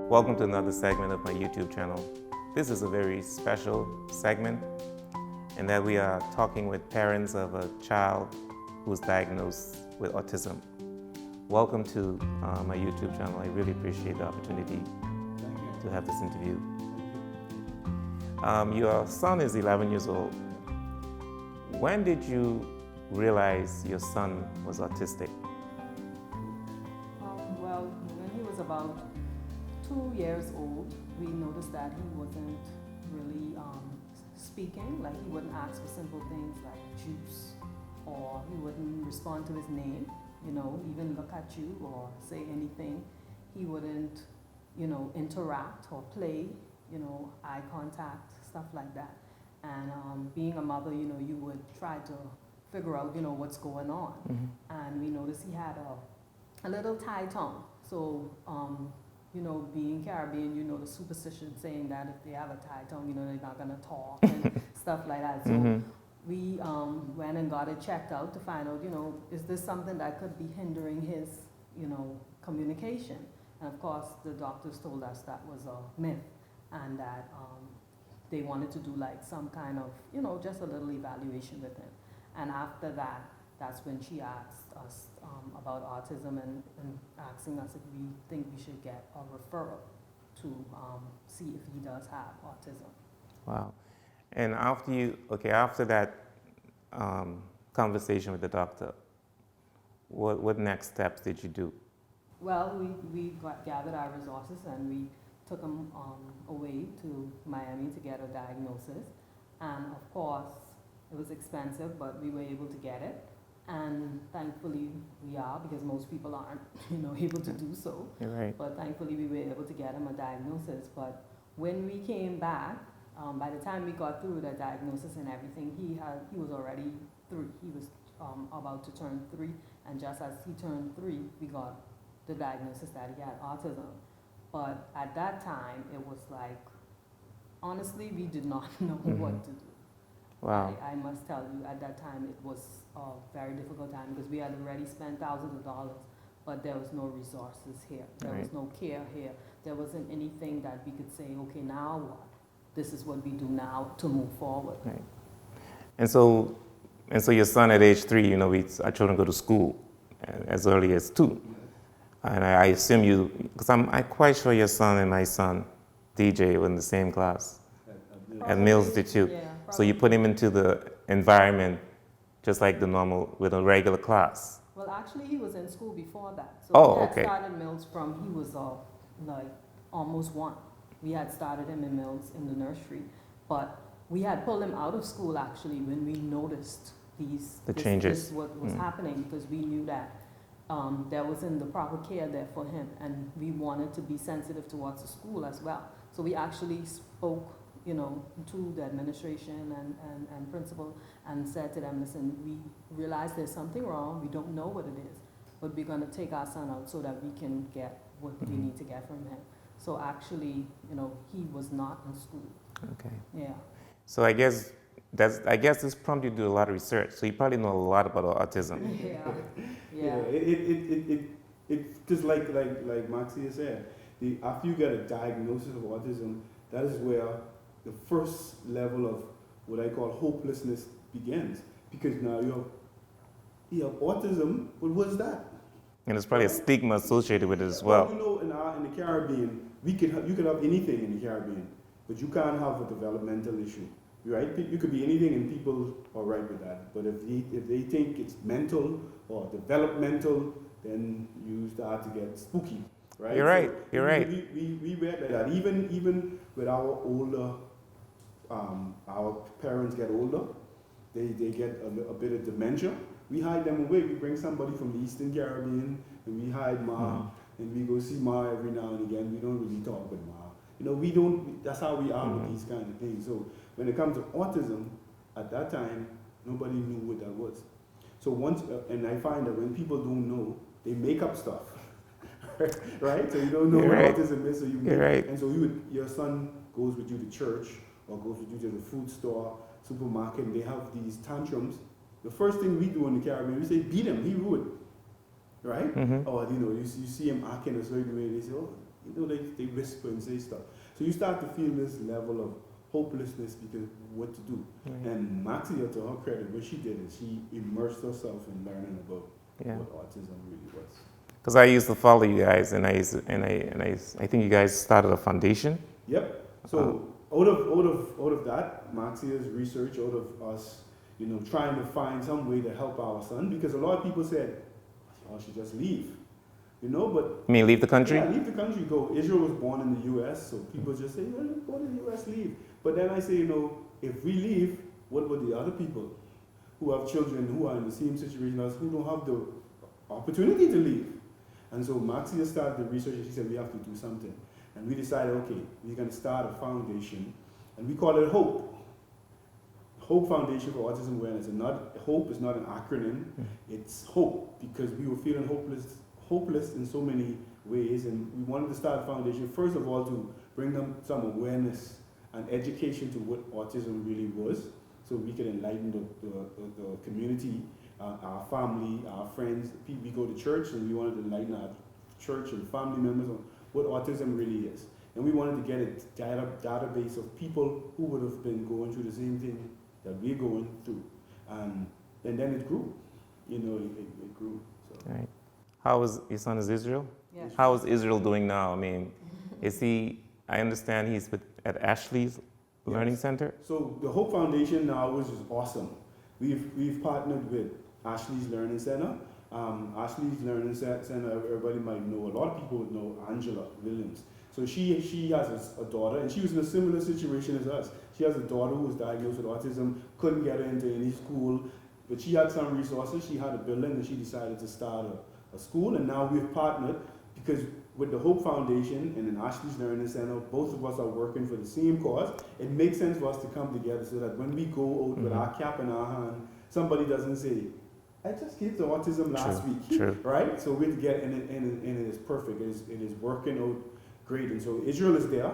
Welcome to another segment of my YouTube channel. This is a very special segment in that we are talking with parents of a child who was diagnosed with autism. Welcome to my YouTube channel. I really appreciate the opportunity to have this interview. Your son is 11 years old. When did you realize your son was autistic? Well, when he was about 2 years old, we noticed that he wasn't really speaking. Like, he wouldn't ask for simple things like juice, or he wouldn't respond to his name, even look at you or say anything. He wouldn't, interact or play, eye contact, stuff like that. And being a mother, you would try to figure out, what's going on. Mm-hmm. And we noticed he had a little Thai tongue. So, being Caribbean, the superstition saying that if they have a Thai tongue, they're not going to talk and stuff like that. So Mm-hmm. we went and got it checked out to find out, is this something that could be hindering his, communication? And of course, the doctors told us that was a myth, and that they wanted to do like some kind of, just a little evaluation with him. And after that, that's when she asked us about autism and asking us if we think we should get a referral to see if he does have autism. Wow. And after that conversation with the doctor, what next steps did you do? Well, we gathered our resources and we took him away to Miami to get a diagnosis. And of course, it was expensive, but we were able to get it. And thankfully we are, because most people aren't, able to do so. You're right. But thankfully we were able to get him a diagnosis. But when we came back, by the time we got through the diagnosis and everything, he was already 3. He was about to turn 3, and just as he turned 3, we got the diagnosis that he had autism. But at that time, it was like, honestly, we did not know Mm-hmm. what to do. Wow. I must tell you, at that time, it was a very difficult time because we had already spent thousands of dollars, but there was no resources here. There was no care here. There wasn't anything that we could say, okay, now what? This is what we do now to move forward. Right. And so your son at age 3, our children go to school as early as 2. And I assume because I'm quite sure your son and my son, DJ, were in the same class at Mills Institute. Yeah, so you put him into the environment just like with a regular class. Well, actually, he was in school before that. So Oh, we had okay. started Mills from, he was like almost 1. We had started him in Mills in the nursery, but we had pulled him out of school actually when we noticed changes. what was happening, because we knew that there wasn't the proper care there for him, and we wanted to be sensitive towards the school as well. So we actually spoke, to the administration and principal and said to them, listen, we realize there's something wrong, we don't know what it is, but we're going to take our son out so that we can get what we need to get from him. So actually, he was not in school. Okay. Yeah. So I guess this prompted you to do a lot of research. So you probably know a lot about autism. Yeah. It just like Maxia said, after you get a diagnosis of autism, that is where the first level of what I call hopelessness begins. Because now you have autism, but what's that? And there's probably a stigma associated with it as well. In the Caribbean, you could have anything in the Caribbean, but you can't have a developmental issue, right? You could be anything and people are right with that. But if they think it's mental or developmental, then you start to get spooky, right? You're right. So You're right. We read like that. Even with our older, our parents get older, they get a bit of dementia. We hide them away. We bring somebody from the Eastern Caribbean and we hide Ma, and we go see Ma every now and again. We don't really talk with Ma. We don't. That's how we are with these kind of things. So when it comes to autism, at that time, nobody knew what that was. So and I find that when people don't know, they make up stuff, right? So you don't know what autism is, so you make. Right. And so your son goes with you to church or goes with you to the food store, supermarket, and they have these tantrums. The first thing we do in the Caribbean, we say, beat him, he rude, right? Mm-hmm. Or, you see him acting a certain way, they say, oh, they whisper and say stuff. So you start to feel this level of hopelessness because what to do. Right. And Maxia, to her credit, what she did is she immersed herself in learning about Yeah. what autism really was. Because I used to follow you guys, and I think you guys started a foundation. Yep. So out of that, Maxia's research, out of us, trying to find some way to help our son, because a lot of people said, "I should just leave," but You mean leave the country? yeah, leave the country, go. Israel was born in the U.S., so people just say, "Well, go to the U.S., leave." But then I say, if we leave, what about the other people who have children who are in the same situation as who don't have the opportunity to leave? And so Maxia started the research, and she said we have to do something. And we decided, okay, we're going to start a foundation, and we call it HOPE. Hope Foundation for Autism Awareness. And HOPE is not an acronym, it's HOPE, because we were feeling hopeless in so many ways, and we wanted to start a foundation, first of all, to bring them some awareness and education to what autism really was, so we could enlighten the community, our family, our friends. We go to church, and we wanted to enlighten our church and family members on what autism really is. And we wanted to get a database of people who would have been going through the same thing that we're going through. And then it grew. It grew. So. Right. How is your son is Israel? Yeah. How is Israel doing now? I mean, is he? I understand he's at Ashley's Learning Center. So the Hope Foundation now is awesome. We've partnered with Ashley's Learning Center. Ashley's Learning Center, everybody might know. A lot of people would know Angela Williams. So she has a daughter, and she was in a similar situation as us. She has a daughter who was diagnosed with autism, couldn't get her into any school, but she had some resources. She had a building, and she decided to start a school. And now we've partnered because with the Hope Foundation and in Ashley's Learning Center, both of us are working for the same cause. It makes sense for us to come together so that when we go out with our cap in our hand, somebody doesn't say, "I just gave the autism last week." True. Right? So we get and it is perfect. It is working out great. And so Israel is there,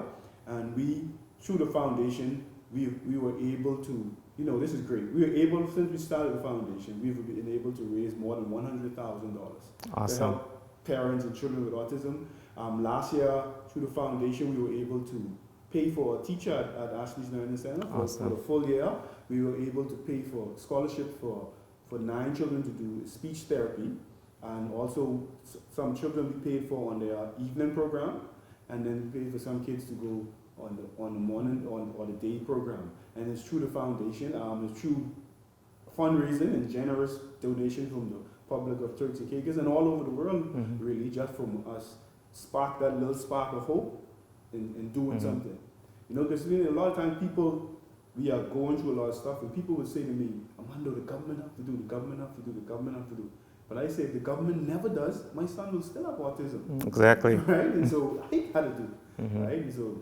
and we, through the foundation, we were able to, this is great. We were able, since we started the foundation, we've been able to raise more than $100,000 Awesome. to help parents and children with autism. Last year, through the foundation, we were able to pay for a teacher at Ashley's Learning Center for the full year. We were able to pay for scholarships for 9 children to do speech therapy, and also some children we paid for on their evening program, and then we paid for some kids to go on the morning or the day program. And it's through the foundation, it's through fundraising and generous donations from the public of Turks and Caicos and all over the world, really, just from us spark that little spark of hope in doing something. Because a lot of times we are going through a lot of stuff, and people would say to me, "Armando, the government have to do, the government have to do, the government have to do." But I say, if the government never does, my son will still have autism. Exactly. Right? And so I got to do. Right? And so,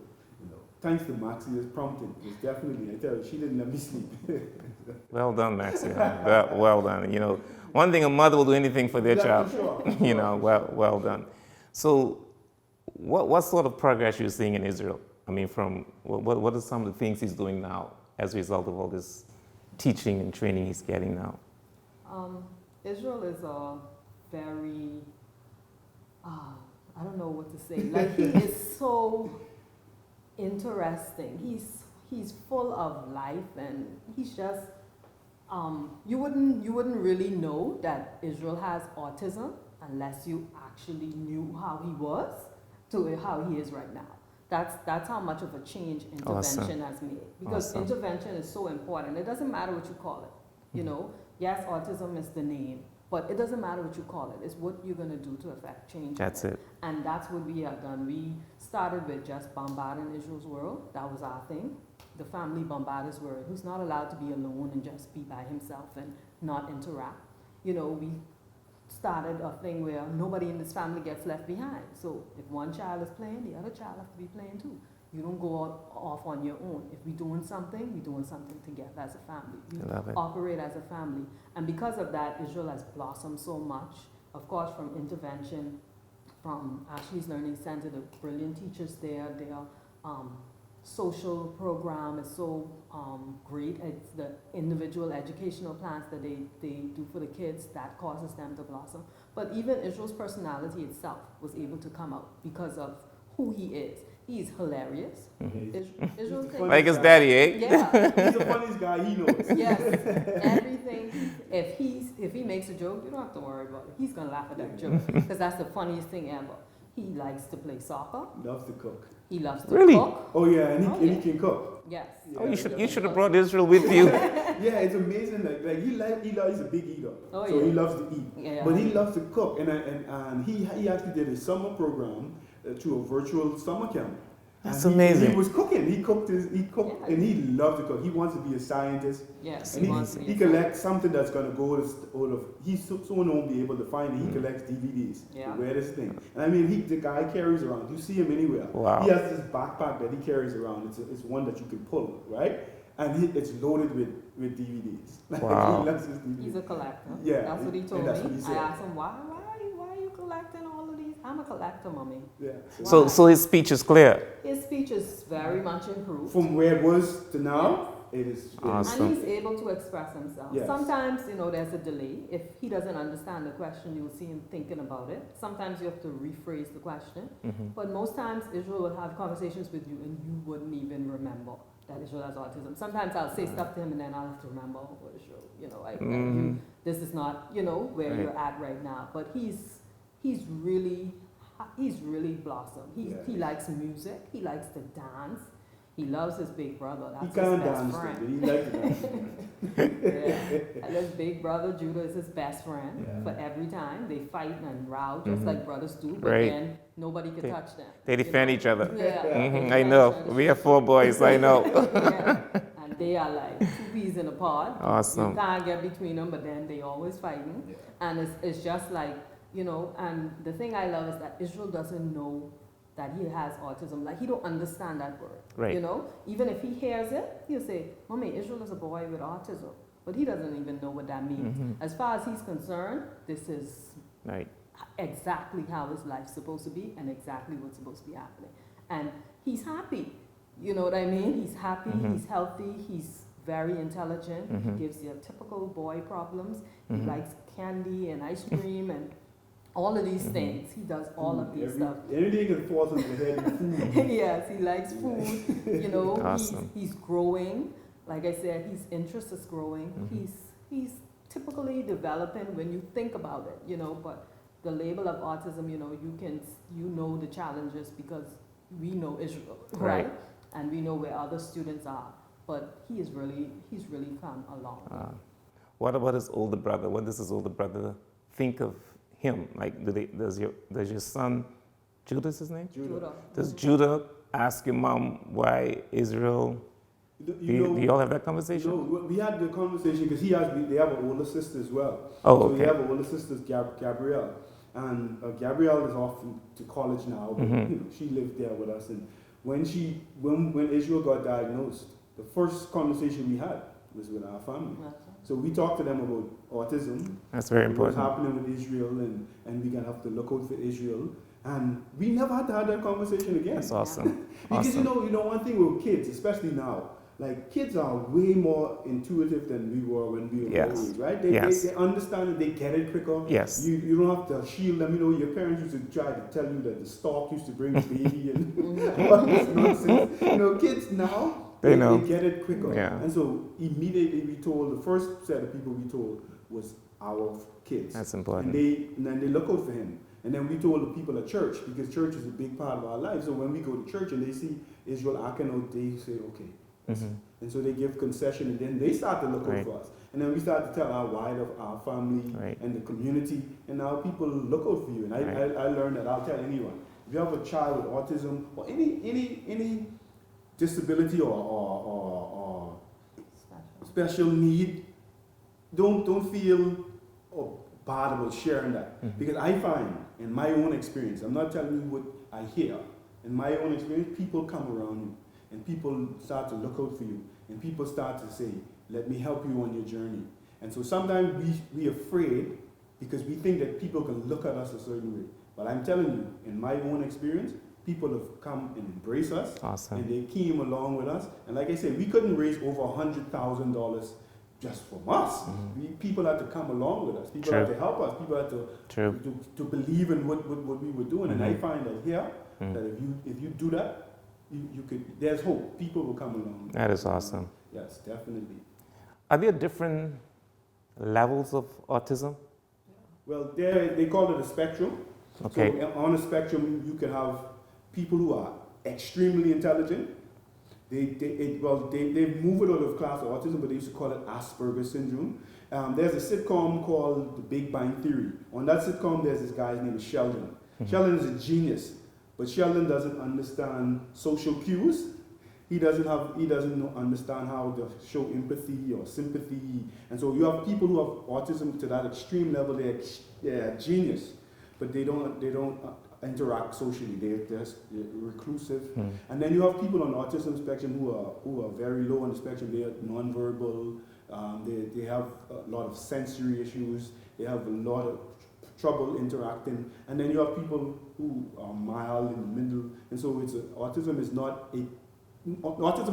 thanks to Maxia's prompting, it's definitely, I tell you, she didn't let me sleep. Well done, Maxia. well done. One thing, a mother will do anything for their child. Sure. Well done. So, what sort of progress you're seeing in Israel? I mean, from what are some of the things he's doing now as a result of all this teaching and training he's getting now? Israel is a very, I don't know what to say. Like, he is so interesting. He's full of life, and he's just, you wouldn't really know that Israel has autism unless you actually knew how he was to how he is right now. That's how much of a change intervention has made. Because intervention is so important. It doesn't matter what you call it. Yes, autism is the name, but it doesn't matter what you call it. It's what you're going to do to affect change. That's it. And that's what we have done. We started with just bombarding Israel's world. That was our thing. The family bombarders world, who's not allowed to be alone and just be by himself and not interact. We started a thing where nobody in this family gets left behind. So if one child is playing, the other child has to be playing too. You don't go off on your own. If we're doing something together as a family. We operate as a family. And because of that, Israel has blossomed so much. Of course, from intervention, from Ashley's Learning Center, the brilliant teachers there, their social program is so great. It's the individual educational plans that they do for the kids that causes them to blossom. But even Israel's personality itself was able to come out because of who he is. He's hilarious. Israel's thing. Like his daddy, eh? Yeah. He's the funniest guy he knows. Yes. Everything. If he makes a joke, you don't have to worry about it. He's gonna laugh at that joke because that's the funniest thing ever. He likes to play soccer. Loves to cook. He loves to Really? cook. Oh yeah, and he Yeah. can cook. Yes. Oh, you should have brought Israel with you. Yeah, it's amazing. Like he's a big eater, Oh, so yeah. he loves to eat. Yeah. But he loves to cook, and he actually did a summer program to a virtual summer camp. That's And amazing. He was cooking. He cooked, Yeah. and he loved to cook. He wants to be a scientist. Yes. And wants to be he a collects something that's going to go all of. Someone won't be able to find it. He collects DVDs. Yeah. The weirdest thing. And I mean, the guy carries around. You see him anywhere. Wow. He has this backpack that he carries around. It's one that you can pull, right? And it's loaded with DVDs. Wow. He loves his DVDs. He's a collector. Yeah, That's what he and told that's me. what he I said. asked him, why are you collecting all of these? I'm a collector, mommy. Yeah. So his speech is clear. His speech is very much improved. From where it was to now, it is. Awesome. And he's able to express himself. Yes. Sometimes, there's a delay. If he doesn't understand the question, you'll see him thinking about it. Sometimes you have to rephrase the question. But most times, Israel will have conversations with you and you wouldn't even remember that Israel has autism. Sometimes I'll say stuff to him and then I'll have to remember, oh, Israel, this is not, where Right. you're at right now. But he's really blossomed. He likes music. He likes to dance. He loves his big brother. He That's can't his best dance, friend. but he likes to dance. Yeah. And his big brother Judah is his best friend. Yeah. But every time they fight and row, just like brothers do, but Right. then nobody can touch them. They defend each other. Yeah. They I defend each know. other. We have 4 boys. I know. Yeah. And they are like 2 peas in a pod. Awesome. You can't get between them, but then they always fighting. Yeah. And it's just like, and the thing I love is that Israel doesn't know that he has autism. Like, he don't understand that word. Right. Even if he hears it, he'll say, Mommy, Israel is a boy with autism. But he doesn't even know what that means. As far as he's concerned, this is Right. exactly how his life's supposed to be and exactly what's supposed to be happening. And he's happy. You know what I mean? He's happy, he's healthy, he's very intelligent. He gives you typical boy problems. He likes candy and ice cream and all of these things. He does all of these stuff. Anything that falls on the head is food. Yes, he likes food. Awesome. He's growing. Like I said, his interest is growing. He's typically developing when you think about it, but the label of autism, you know the challenges because we know Israel, right? And we know where other students are. But he's really come a long way. What about his older brother? What does his older brother think of him? Like, does your son, Judah's his name? Judah. Does Judah ask your mom why Israel? Do you all have that conversation? We had the conversation because they have an older sister as well. Oh, So okay. they have an older sister, Gabrielle. And Gabrielle is off to college now, but she lived there with us. And when Israel got diagnosed, the first conversation we had was with our family. So we talked to them about autism. That's very What's important. happening with Israel, and we're going to have to look out for Israel. And we never had to have that conversation again. That's awesome. Because Awesome. one thing with kids, especially now, like kids are way more intuitive than we were when we were Yes. your age, right? They understand it, they get it quicker. Yes. You don't have to shield them. Your parents used to try to tell you that the stork used to bring the baby and all this nonsense. Kids now, They know. They get it quicker. Yeah. And so immediately the first set of people we told was our kids. That's And important. then they look out for him. And then we told the people at church, because church is a big part of our life. So when we go to church and they see Israel acting out, they say, okay. And so they give concession, and then they start to look out for us. And then we start to tell our family and the community, and now people look out for you. And I learned that I'll tell anyone, if you have a child with autism or any disability or special need, don't feel bad about sharing that. Because I find, in my own experience, I'm not telling you what I hear, in my own experience, people come around you and people start to look out for you, and people start to say, let me help you on your journey. And so sometimes we're afraid because we think that people can look at us a certain way. But I'm telling you, in my own experience, people have come and embraced us. Awesome. And they came along with us. And like I said, we couldn't raise over $100,000 just from us. People had to come along with us. People had to help us. People had to believe in what we were doing. And I find that here, that if you do that, you could, there's hope. People will come along. That is awesome. Yes, definitely. Are there different levels of autism? Well, they call it a spectrum. Okay. So on a spectrum, you can have people who are extremely intelligent. They move it out of class of autism, but they used to call it Asperger's syndrome. There's a sitcom called The Big Bang Theory. On that sitcom, there's this guy's name is Sheldon. Sheldon is a genius, but Sheldon doesn't understand social cues. He doesn't understand how to show empathy or sympathy. And so you have people who have autism to that extreme level. They're genius, but they don't interact socially. They're just reclusive. And then you have people on the autism spectrum who are very low on the spectrum. They are nonverbal. They have a lot of sensory issues. They have a lot of trouble interacting. And then you have people who are mild in the middle. And so autism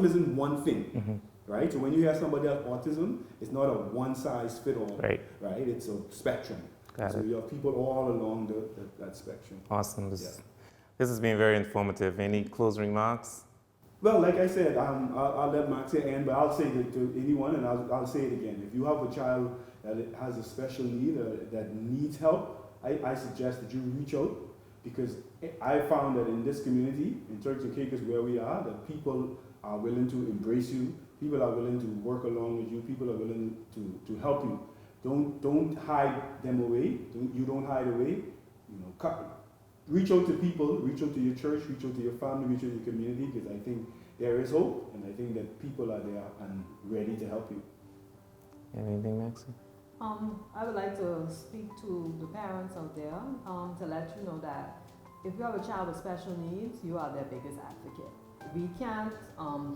isn't one thing, right? So when you hear somebody has autism, it's not a one-size-fits-all, right? It's a spectrum. So you have people all along that spectrum. Awesome. This has been very informative. Any closing remarks? Well, like I said, I'll let Maxia end, but I'll say that to anyone, and I'll say it again. If you have a child that has a special need that needs help, I suggest that you reach out, because I found that in this community, in Turks and Caicos where we are, that people are willing to embrace you, people are willing to work along with you, people are willing to help you. Don't hide them away. You don't hide away. Reach out to people, reach out to your church, reach out to your family, reach out to your community, because I think there is hope, and I think that people are there and ready to help you. Anything, Maxie? I would like to speak to the parents out there to let you know that if you have a child with special needs, you are their biggest advocate. We can't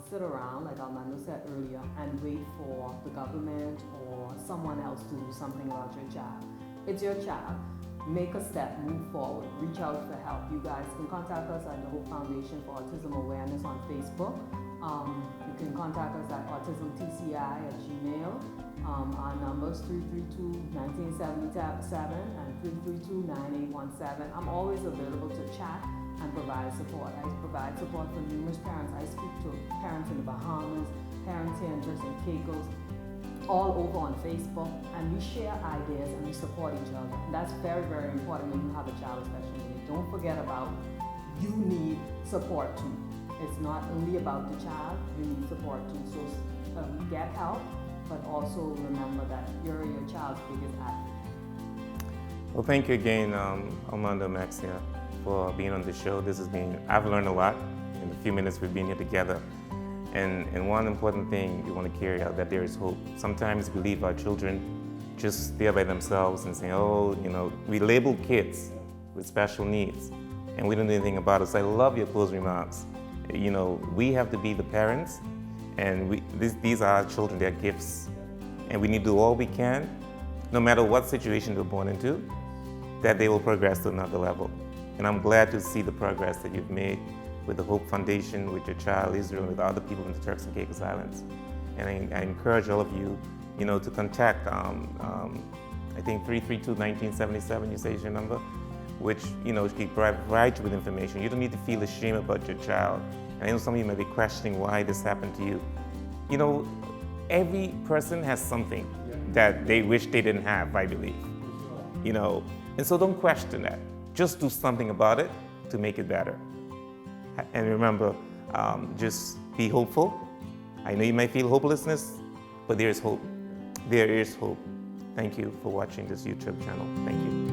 sit around, like Almando said earlier, and wait for the government or someone else to do something about your child. It's your child. Make a step, move forward, reach out for help. You guys can contact us at the Hope Foundation for Autism Awareness on Facebook. You can contact us at autismtci@gmail. Our numbers 332-1977 and 332-9817. I'm always available to chat and provide support. I provide support for numerous parents. I speak to parents in the Bahamas, parents here in Turks and Caicos, all over on Facebook, and we share ideas and we support each other. And that's very, very important when you have a child with special needs. Don't forget about you need support too. It's not only about the child, you need support too. So get help, but also remember that you're your child's biggest advocate. Well, thank you again, Almando Maxcia, for being on the show. I've learned a lot in the few minutes we've been here together. And one important thing you want to carry out, that there is hope. Sometimes we leave our children just there by themselves and say, we label kids with special needs and we don't do anything about it. So I love your closing remarks. We have to be the parents, and these are our children, they're gifts. And we need to do all we can, no matter what situation they're born into, that they will progress to another level. And I'm glad to see the progress that you've made with the Hope Foundation, with your child Israel, with other people in the Turks and Caicos Islands. And I encourage all of you, to contact, I think 332-1977, you say is your number, which, can provide you with information. You don't need to feel ashamed about your child. And I know some of you may be questioning why this happened to you. Every person has something that they wish they didn't have, I believe. And so don't question that. Just do something about it to make it better. And remember, just be hopeful. I know you might feel hopelessness, but there is hope. There is hope. Thank you for watching this YouTube channel. Thank you.